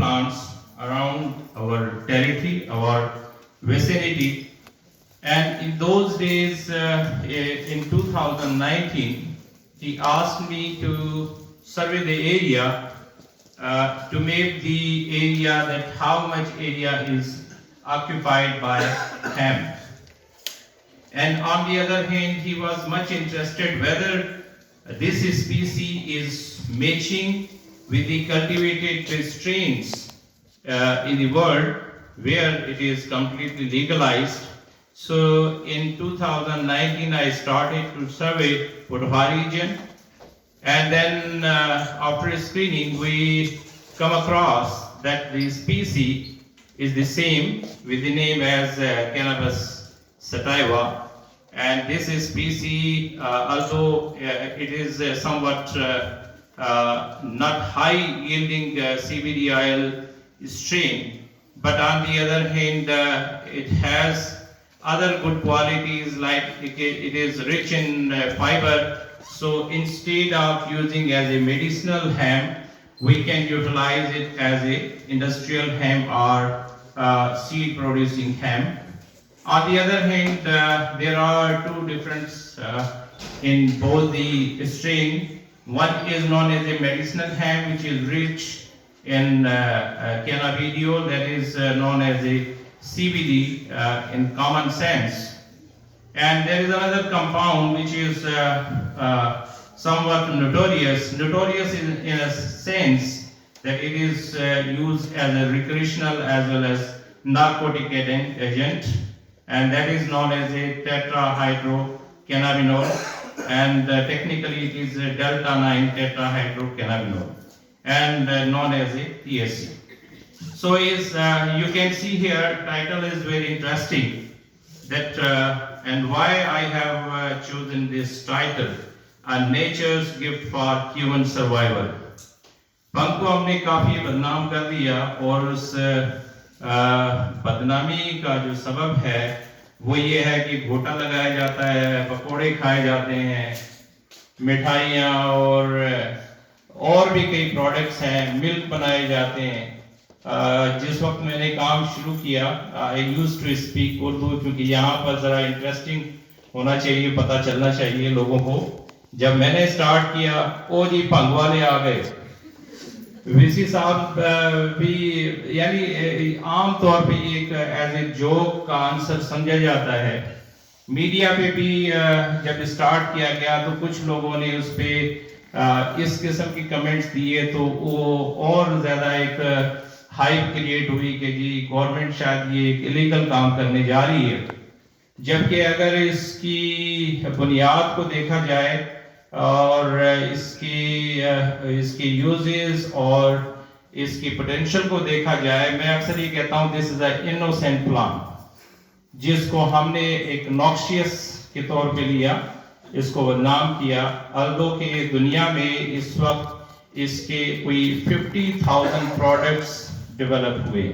plants around our territory, our vicinity. And in those days, in 2019, he asked me to survey the area to make the area that how much area is occupied by hemp. And on the other hand, he was much interested whether this species is matching with the cultivated strains in the world where it is completely legalized. So in 2019, I started to survey Purha region, and then after screening, we come across that the species is the same with the name as Cannabis sativa, and this species, although it is somewhat not high yielding CBD oil strain, but on the other hand, it has other good qualities like it is rich in fiber. So instead of using as a medicinal hemp, we can utilize it as a industrial hemp or seed producing hemp. On the other hand, there are two differences in both the strain. One is known as a medicinal hemp, which is rich in cannabidiol, that is known as a CBD in common sense. And there is another compound which is somewhat notorious in a sense that it is used as a recreational as well as narcotic agent, and that is known as a tetrahydrocannabinol, and technically it is a delta 9 tetrahydrocannabinol, and known as a THC. So is you can see here, title is very interesting, that and why I have chosen this title, A Nature's Gift for Human Survival. पंख को हमने काफी बदनाम कर दिया, और उस बदनामी का जो सबब है वो ये है कि घोटा लगाया जाता है, पकोड़े खाए जाते हैं, मिठाइयाँ और भी कई प्रोडक्ट्स हैं, मिल्क बनाए जाते हैं। जिस वक्त मैंने काम शुरू किया, I used to speak Urdu, क्योंकि यहाँ पर ज़रा इंटरेस्टिंग होना चाहिए, पता चलना चाहिए लोगों को। जब मैंने स्टार्ट किया, ओ जी भंग वाले आ गए। वीसी साहब भी, यानी आम तौर पे ये एक एज ए जोक का आंसर समझा जाता है। मीडिया पे भी जब स्टार्ट किया गया तो कुछ लोगों ने उस पर इस किस्म के कमेंट्स दिए, तो वो और ज़्यादा एक हाइप क्रिएट हुई कि जी गवर्नमेंट शायद ये एक इलीगल काम करने जा रही है। जबकि अगर इसकी बुनियाद को देखा जाए और इसकी यूजेस और इसकी पोटेंशियल को देखा जाए, मैं अक्सर ये कहता हूँ this is a innocent plant, जिसको हमने एक नॉक्शियस के तौर पे लिया, इसको बदनाम किया। अल्दो के दुनिया में इस वक्त इसके कोई 50,000 प्रोडक्ट्स डेवलप हुए।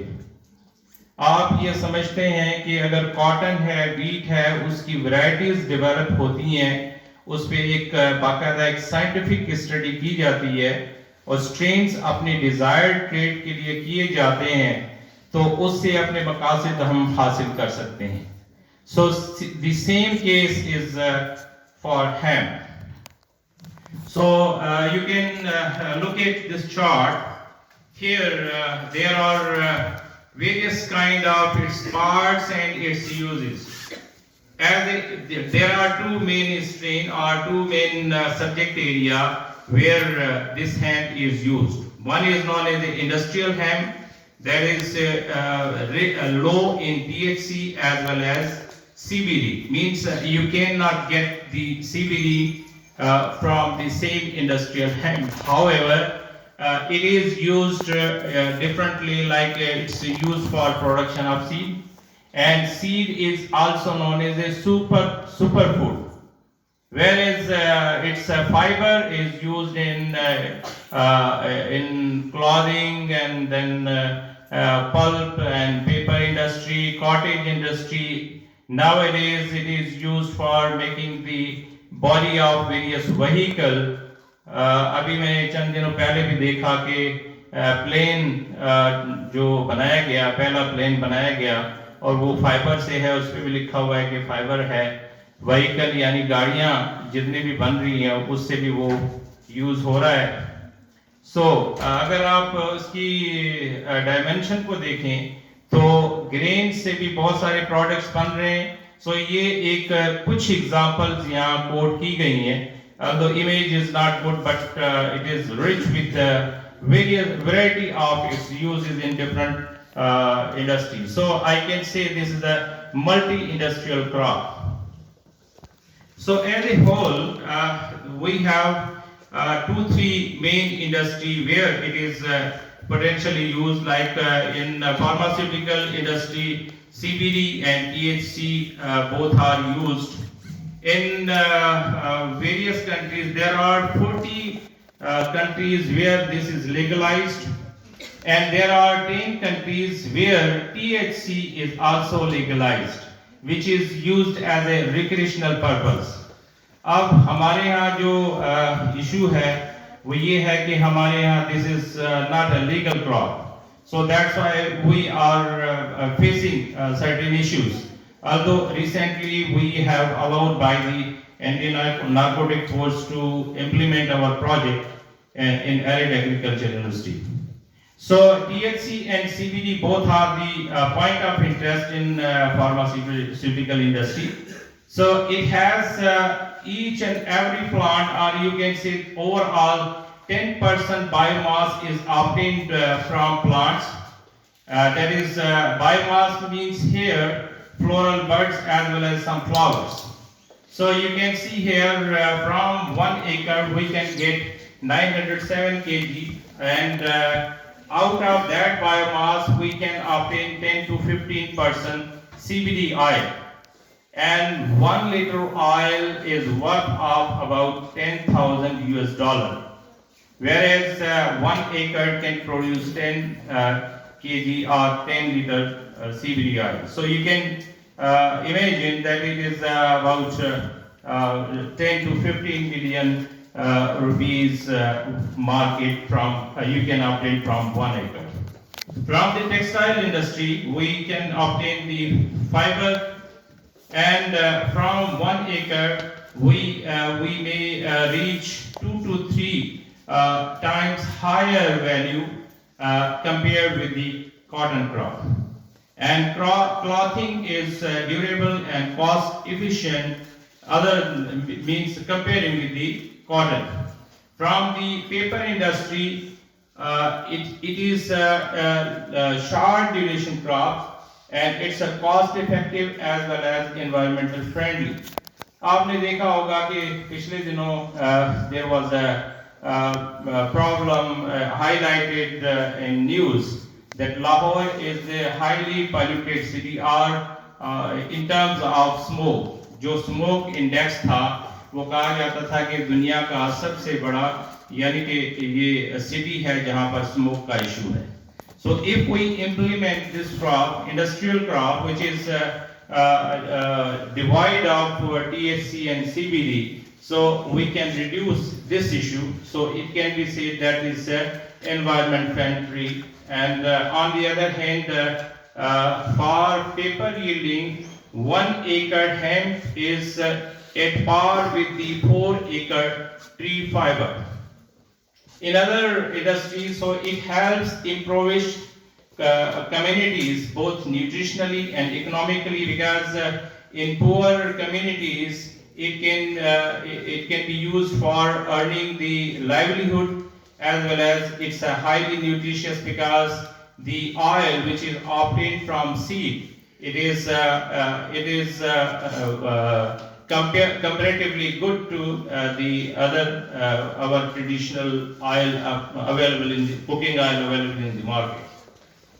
आप ये समझते हैं कि अगर कॉटन है, वीट है, उसकी वैरायटीज डेवलप होती हैं, उस पर एक बाकायदा एक साइंटिफिक स्टडी की जाती है और स्ट्रेन्स अपने डिजायर्ड ट्रेड के लिए किए जाते हैं, तो उससे अपने मकासद हम हासिल कर सकते हैं। So the same case is for hemp. So you can look at this chart. Here there are various kind of its parts and its uses. There are two main strain or two main subject area where this hemp is used. One is known as the industrial hemp, that is low in THC as well as CBD. Means you cannot get the CBD from the same industrial hemp. However, it is used differently, like it's used for production of seed, and seed is also known as a superfood, whereas its fiber is used in clothing and then pulp and paper industry, cottage industry. Nowadays it is used for making the body of various vehicle. अभी मैंने चंद दिनों पहले भी देखा कि plane जो बनाया गया, पहला प्लेन बनाया गया और वो फाइबर से है, उस पर भी लिखा हुआ है कि फाइबर है। व्हीकल यानी गाड़ियां जितनी भी बन रही हैं उससे भी वो यूज हो रहा है। अगर आप उसकी डायमेंशन को देखें तो ग्रेन से भी बहुत सारे प्रोडक्ट्स बन रहे हैं। ये एक कुछ एग्जांपल्स यहाँ कोट की गई हैं। The image is not good, but it is rich with various variety of its uses in different industries. So I can say this is a multi-industrial crop. As a whole, we have 2-3 main industry where it is potentially used, like in pharmaceutical industry, CBD and THC both are used. In various countries, there are 40 countries where this is legalized, and there are 10 countries where THC is also legalized, which is used as a recreational purpose. अब हमारे यहाँ जो issue है वो ये है कि हमारे यहाँ this is not a legal crop, so that's why we are facing certain issues. Although recently we have allowed by the Indian Narcotic Force to implement our project in Arid Agriculture University. THC and CBD both are the point of interest in pharmaceutical industry. It has each and every plant, or you can say overall 10% biomass is obtained from plants. That is, biomass means here floral buds as well as some flowers. You can see here from 1 acre we can get 907 kg, and out of that biomass we can obtain 10 to 15% CBD oil, and 1 liter oil is worth of about $10,000 US, whereas 1 acre can produce 10 kg or 10 liter CBD oil. You can imagine that it is about 10 to 15 million rupees market from you can obtain from 1 acre. From the textile industry, we can obtain the fiber, and from 1 acre we may reach 2 to 3 times higher value compared with the cotton crop. And clothing is durable and cost efficient, other means comparing with the cotton. From the paper industry, it is a short duration crop, and it's a cost effective as well as environmental friendly. आपने देखा होगा कि पिछले दिनों there was a problem highlighted in news that Lahore is a highly polluted city, or in terms of smoke. जो smoke index था वो कहा जाता था कि दुनिया का सबसे बड़ा यानी कि ये city है जहाँ पर smoke का issue है. So if we implement this crop, industrial crop, which is devoid of THC and CBD, so we can reduce this issue. So it can be said that is environment friendly. And on the other hand, for paper yielding, 1 acre hemp is at par with the 4 acre tree fiber. In other industries, so it helps impoverish communities both nutritionally and economically, because in poor communities it can be used for earning the livelihood, as well as it's highly nutritious because the oil which is obtained from seed, it is comparatively good to the other our traditional oil available in the cooking oil available in the market,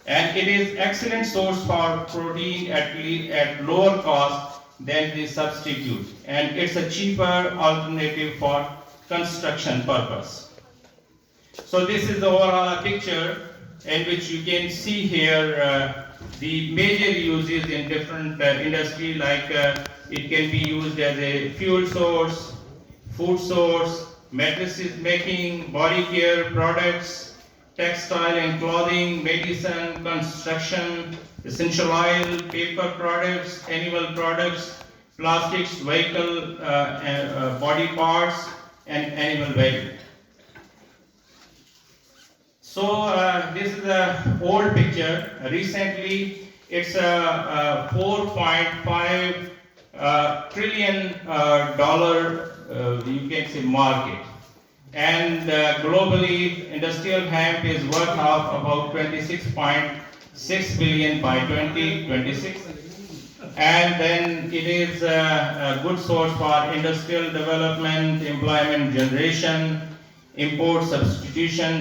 and it is excellent source for protein at lower cost than the substitute, and it's a cheaper alternative for construction purpose. So this is the overall picture in which you can see here the major uses in different industry, like it can be used as a fuel source, food source, mattresses making, body care products, textile and clothing, medicine, construction, essential oil, paper products, animal products, plastics, vehicle, body parts, and animal value. So this is an old picture. Recently, it's a 4.5 trillion dollar you can say market, and globally, industrial hemp is worth of about 26.6 billion by 2026, and then it is a good source for industrial development, employment generation, import substitution.